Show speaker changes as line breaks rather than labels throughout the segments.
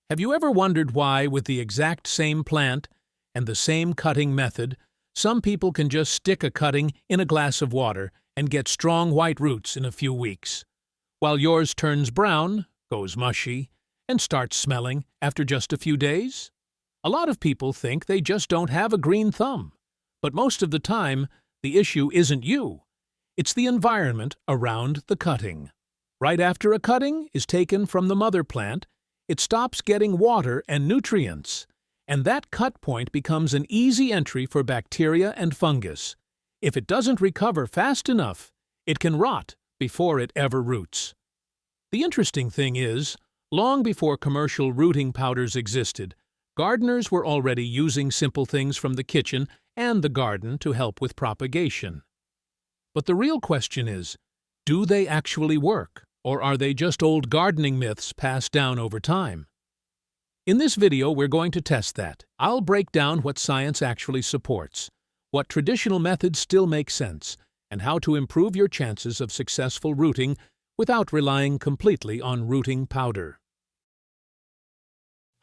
Have you ever wondered why, with the exact same plant and the same cutting method, some people can just stick a cutting in a glass of water and get strong white roots in a few weeks, while yours turns brown, goes mushy, and starts smelling after just a few days? A lot of people think they just don't have a green thumb, but most of the time, the issue isn't you. It's the environment around the cutting. Right after a cutting is taken from the mother plant, it stops getting water and nutrients, and that cut point becomes an easy entry for bacteria and fungus. If it doesn't recover fast enough, it can rot before it ever roots. The interesting thing is, long before commercial rooting powders existed, gardeners were already using simple things from the kitchen and the garden to help with propagation. But the real question is, do they actually work, or are they just old gardening myths passed down over time? In this video, we're going to test that. I'll break down what science actually supports, what traditional methods still make sense, and how to improve your chances of successful rooting without relying completely on rooting powder.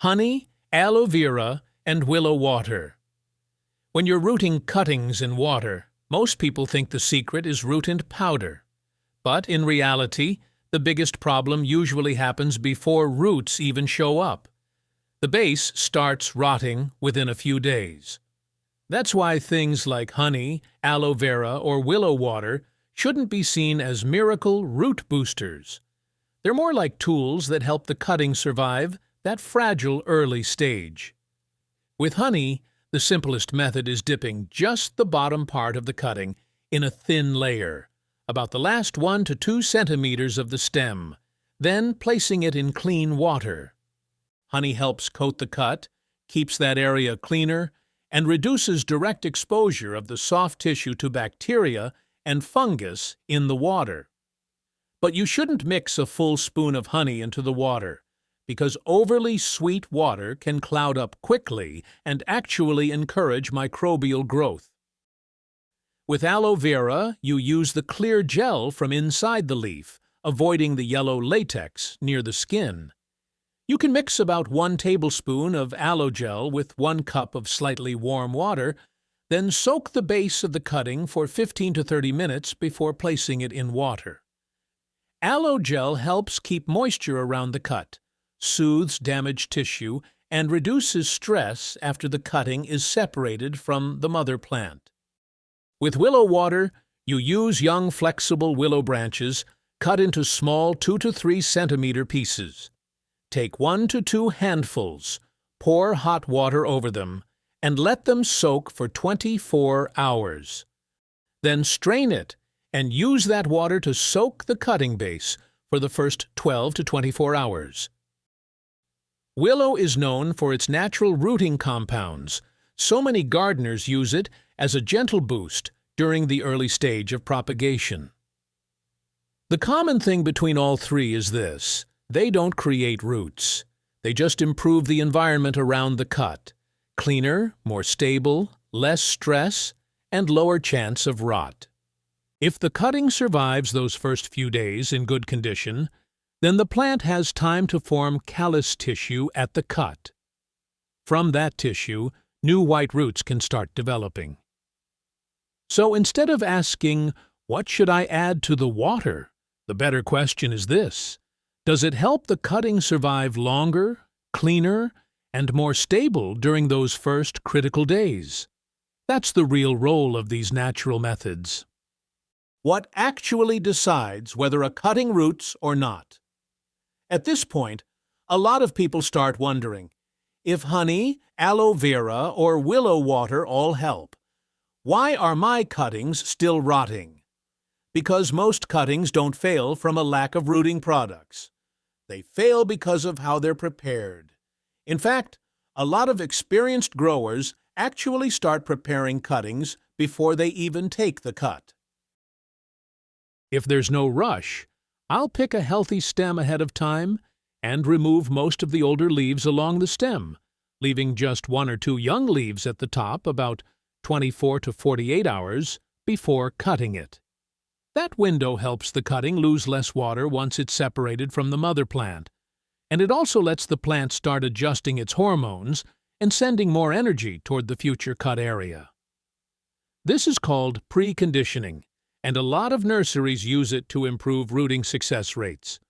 Honey, aloe vera, and willow water. When you're rooting cuttings in water, most people think the secret is root and powder. But in reality, the biggest problem usually happens before roots even show up. The base starts rotting within a few days. That's why things like honey, aloe vera, or willow water shouldn't be seen as miracle root boosters. They're more like tools that help the cutting survive that fragile early stage. With honey, the simplest method is dipping just the bottom part of the cutting in a thin layer, about the last 1 to 2 centimeters of the stem, then placing it in clean water. Honey helps coat the cut, keeps that area cleaner, and reduces direct exposure of the soft tissue to bacteria and fungus in the water. But you shouldn't mix a full spoon of honey into the water, because overly sweet water can cloud up quickly and actually encourage microbial growth. With aloe vera, you use the clear gel from inside the leaf, avoiding the yellow latex near the skin. You can mix about 1 tablespoon of aloe gel with 1 cup of slightly warm water, then soak the base of the cutting for 15 to 30 minutes before placing it in water. Aloe gel helps keep moisture around the cut, soothes damaged tissue, and reduces stress after the cutting is separated from the mother plant. With willow water, you use young flexible willow branches cut into small 2 to 3 centimeter pieces. Take 1 to 2 handfuls, pour hot water over them, and let them soak for 24 hours. Then strain it and use that water to soak the cutting base for the first 12 to 24 hours. Willow is known for its natural rooting compounds. So many gardeners use it as a gentle boost during the early stage of propagation. The common thing between all three is this: they don't create roots. They just improve the environment around the cut. Cleaner, more stable, less stress, and lower chance of rot. If the cutting survives those first few days in good condition, then the plant has time to form callus tissue at the cut. From that tissue, new white roots can start developing. So instead of asking, "What should I add to the water?" the better question is this: does it help the cutting survive longer, cleaner, and more stable during those first critical days? That's the real role of these natural methods. What actually decides whether a cutting roots or not? At this point, a lot of people start wondering, if honey, aloe vera, or willow water all help, why are my cuttings still rotting? Because most cuttings don't fail from a lack of rooting products. They fail because of how they're prepared. In fact, a lot of experienced growers actually start preparing cuttings before they even take the cut. If there's no rush, I'll pick a healthy stem ahead of time and remove most of the older leaves along the stem, leaving just 1 or 2 young leaves at the top about 24 to 48 hours before cutting it. That window helps the cutting lose less water once it's separated from the mother plant, And it also lets the plant start adjusting its hormones and sending more energy toward the future cut area. This is called preconditioning, and a lot of nurseries use it to improve rooting success rates.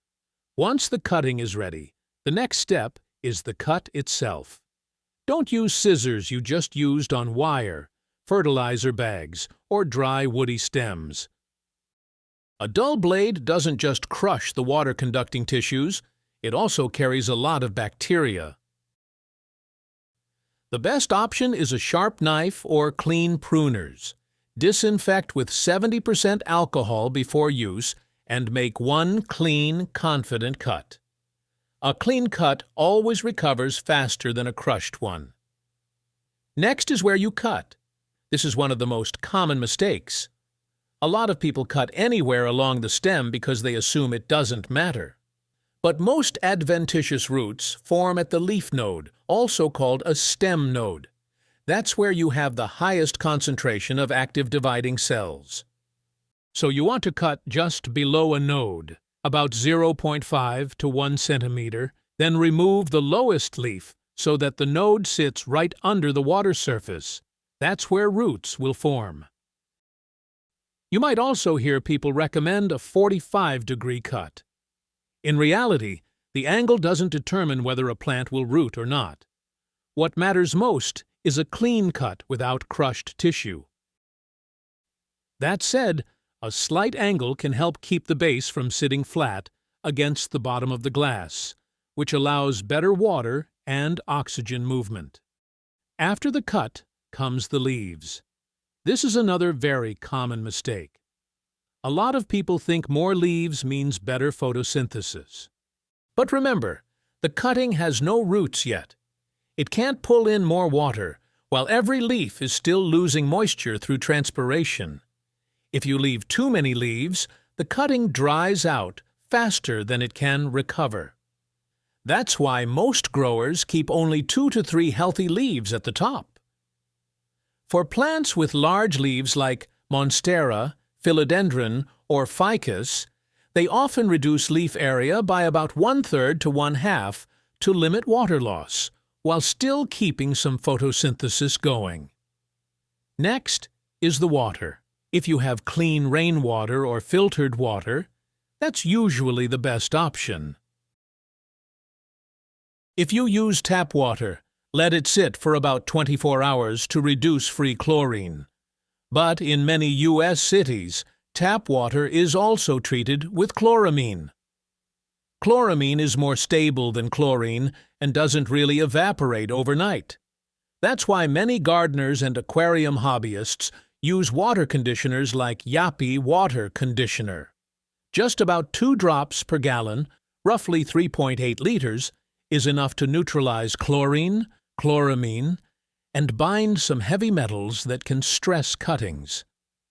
Once the cutting is ready, the next step is the cut itself. Don't use scissors you just used on wire, fertilizer bags, or dry woody stems. A dull blade doesn't just crush the water-conducting tissues, it also carries a lot of bacteria. The best option is a sharp knife or clean pruners. Disinfect with 70% alcohol before use and make one clean, confident cut. A clean cut always recovers faster than a crushed one. Next is where you cut. This is one of the most common mistakes. A lot of people cut anywhere along the stem because they assume it doesn't matter. But most adventitious roots form at the leaf node, also called a stem node. That's where you have the highest concentration of active dividing cells. So you want to cut just below a node, about 0.5 to 1 centimeter, then remove the lowest leaf so that the node sits right under the water surface. That's where roots will form. You might also hear people recommend a 45-degree cut. In reality, the angle doesn't determine whether a plant will root or not. What matters most is a clean cut without crushed tissue. That said, a slight angle can help keep the base from sitting flat against the bottom of the glass, which allows better water and oxygen movement. After the cut comes the leaves. This is another very common mistake. A lot of people think more leaves means better photosynthesis. But remember, the cutting has no roots yet. It can't pull in more water, while every leaf is still losing moisture through transpiration. If you leave too many leaves, the cutting dries out faster than it can recover. That's why most growers keep only 2 to 3 healthy leaves at the top. For plants with large leaves like Monstera, Philodendron, or Ficus, they often reduce leaf area by about 1/3 to 1/2 to limit water loss, while still keeping some photosynthesis going. Next is the water. If you have clean rainwater or filtered water, that's usually the best option. If you use tap water, let it sit for about 24 hours to reduce free chlorine. But in many U.S. cities, tap water is also treated with chloramine. Chloramine is more stable than chlorine and doesn't really evaporate overnight. That's why many gardeners and aquarium hobbyists use water conditioners like Yapi Water Conditioner. Just about 2 drops per gallon, roughly 3.8 liters, is enough to neutralize chlorine, chloramine, and bind some heavy metals that can stress cuttings.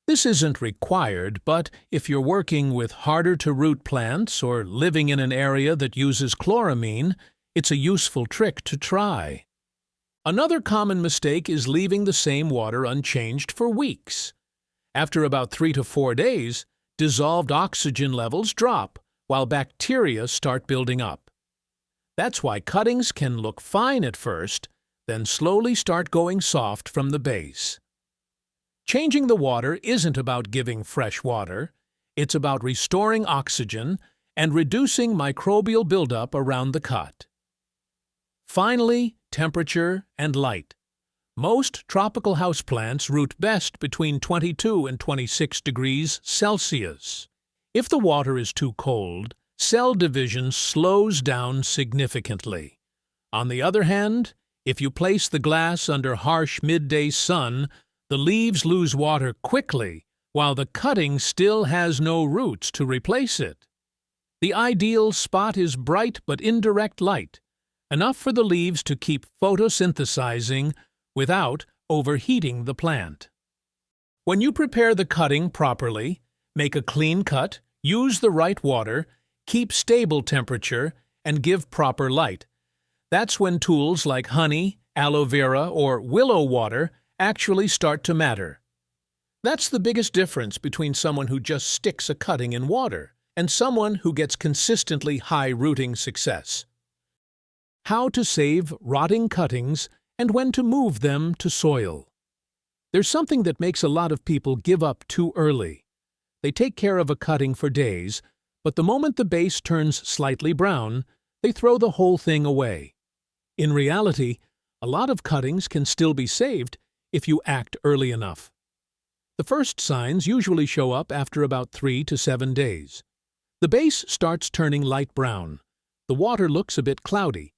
This isn't required, but if you're working with harder-to-root plants or living in an area that uses chloramine, it's a useful trick to try. Another common mistake is leaving the same water unchanged for weeks. After about 3 to 4 days, dissolved oxygen levels drop, while bacteria start building up. That's why cuttings can look fine at first, then slowly start going soft from the base. Changing the water isn't about giving fresh water, it's about restoring oxygen and reducing microbial buildup around the cut. Finally, temperature and light. Most tropical houseplants root best between 22 and 26 degrees Celsius. If the water is too cold, cell division slows down significantly. On the other hand, if you place the glass under harsh midday sun, the leaves lose water quickly, while the cutting still has no roots to replace it. The ideal spot is bright but indirect light, enough for the leaves to keep photosynthesizing without overheating the plant. When you prepare the cutting properly, make a clean cut, use the right water, keep stable temperature, and give proper light. That's when tools like honey, aloe vera, or willow water actually start to matter. That's the biggest difference between someone who just sticks a cutting in water and someone who gets consistently high rooting success. how to save rotting cuttings and when to move them to soil. There's something that makes a lot of people give up too early. They take care of a cutting for days, but the moment the base turns slightly brown, they throw the whole thing away. In reality, a lot of cuttings can still be saved if you act early enough. The first signs usually show up after about 3 to 7 days. The base starts turning light brown. The water looks a bit cloudy.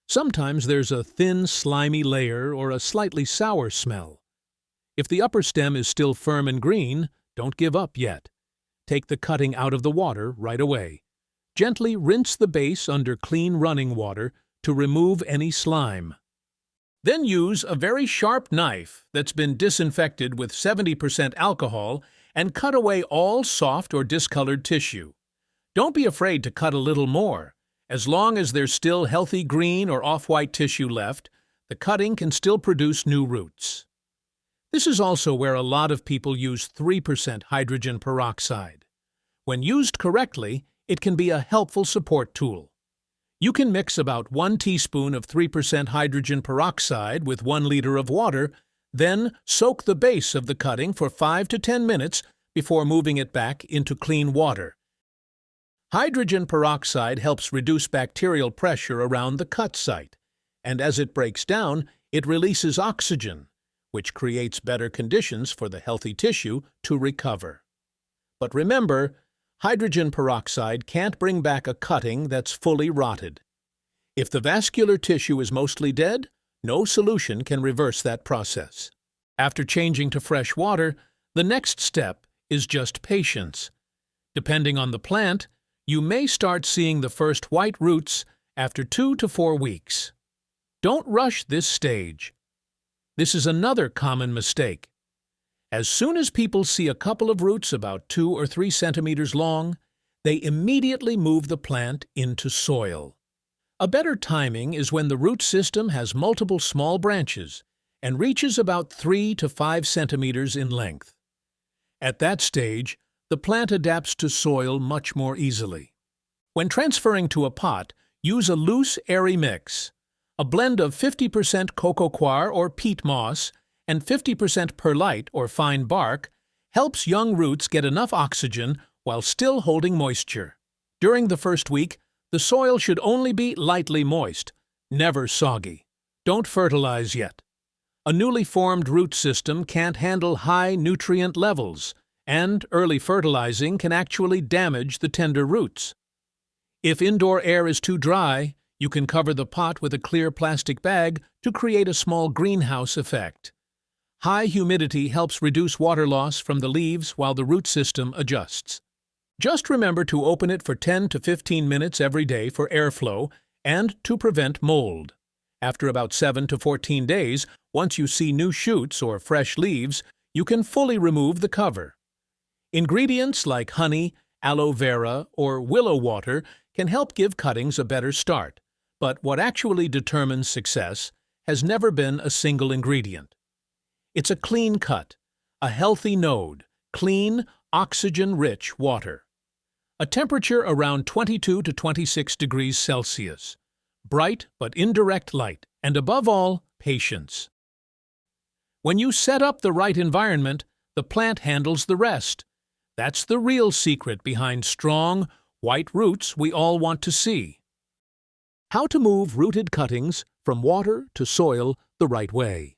Sometimes there's a thin, slimy layer or a slightly sour smell. If the upper stem is still firm and green, don't give up yet. Take the cutting out of the water right away. Gently rinse the base under clean running water to remove any slime. Then use a very sharp knife that's been disinfected with 70% alcohol and cut away all soft or discolored tissue. Don't be afraid to cut a little more. As long as there's still healthy green or off-white tissue left, the cutting can still produce new roots. This is also where a lot of people use 3% hydrogen peroxide. When used correctly, it can be a helpful support tool. You can mix about 1 teaspoon of 3% hydrogen peroxide with 1 liter of water, then soak the base of the cutting for 5 to 10 minutes before moving it back into clean water. Hydrogen peroxide helps reduce bacterial pressure around the cut site, and as it breaks down, it releases oxygen, which creates better conditions for the healthy tissue to recover. But remember, hydrogen peroxide can't bring back a cutting that's fully rotted. If the vascular tissue is mostly dead, no solution can reverse that process. After changing to fresh water, the next step is just patience. Depending on the plant, you may start seeing the first white roots after 2 to 4 weeks. Don't rush this stage. This is another common mistake. As soon as people see a couple of roots about 2 or 3 centimeters long, they immediately move the plant into soil. A better timing is when the root system has multiple small branches and reaches about 3 to 5 centimeters in length. At that stage, the plant adapts to soil much more easily. When transferring to a pot, use a loose, airy mix. A blend of 50% coco coir or peat moss and 50% perlite or fine bark helps young roots get enough oxygen while still holding moisture. During the first week, the soil should only be lightly moist, never soggy. Don't fertilize yet. A newly formed root system can't handle high nutrient levels, and early fertilizing can actually damage the tender roots. If indoor air is too dry, you can cover the pot with a clear plastic bag to create a small greenhouse effect. High humidity helps reduce water loss from the leaves while the root system adjusts. Just remember to open it for 10 to 15 minutes every day for airflow and to prevent mold. After about 7 to 14 days, once you see new shoots or fresh leaves, you can fully remove the cover. Ingredients like honey, aloe vera, or willow water can help give cuttings a better start. But what actually determines success has never been a single ingredient. It's a clean cut, a healthy node, clean, oxygen-rich water. A temperature around 22 to 26 degrees Celsius. Bright but indirect light, and above all, patience. When you set up the right environment, the plant handles the rest. That's the real secret behind strong, white roots we all want to see. How to move rooted cuttings from water to soil the right way.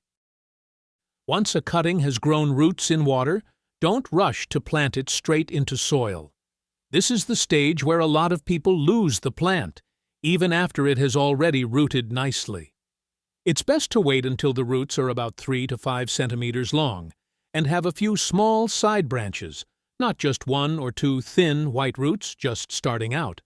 Once a cutting has grown roots in water, don't rush to plant it straight into soil. This is the stage where a lot of people lose the plant, even after it has already rooted nicely. It's best to wait until the roots are about 3 to 5 centimeters long and have a few small side branches, not just 1 or 2 thin white roots just starting out.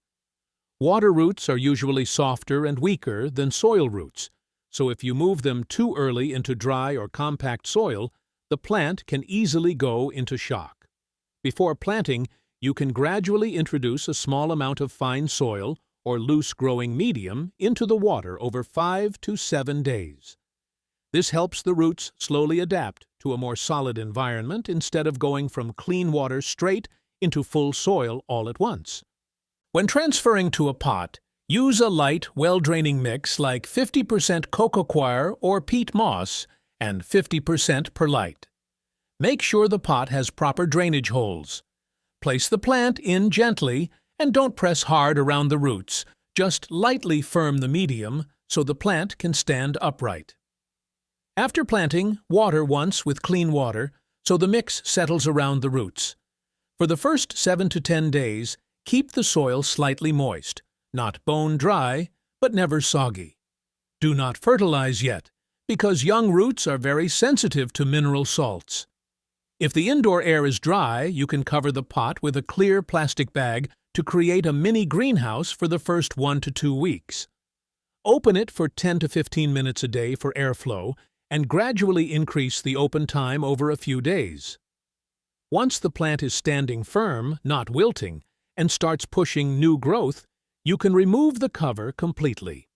Water roots are usually softer and weaker than soil roots, so if you move them too early into dry or compact soil, the plant can easily go into shock. Before planting, you can gradually introduce a small amount of fine soil or loose-growing medium into the water over 5 to 7 days. This helps the roots slowly adapt to a more solid environment instead of going from clean water straight into full soil all at once. When transferring to a pot, Use a light, well-draining mix like 50% coco coir or peat moss and 50% perlite. Make sure the pot has proper drainage holes. Place the plant in gently and don't press hard around the roots. Just lightly firm the medium so the plant can stand upright. After planting, water once with clean water so the mix settles around the roots. For the first 7 to 10 days, keep the soil slightly moist, not bone dry, but never soggy. Do not fertilize yet, because young roots are very sensitive to mineral salts. If the indoor air is dry, you can cover the pot with a clear plastic bag to create a mini greenhouse for the first 1 to 2 weeks. Open it for 10 to 15 minutes a day for airflow and gradually increase the open time over a few days. Once the plant is standing firm, not wilting, and starts pushing new growth, you can remove the cover completely.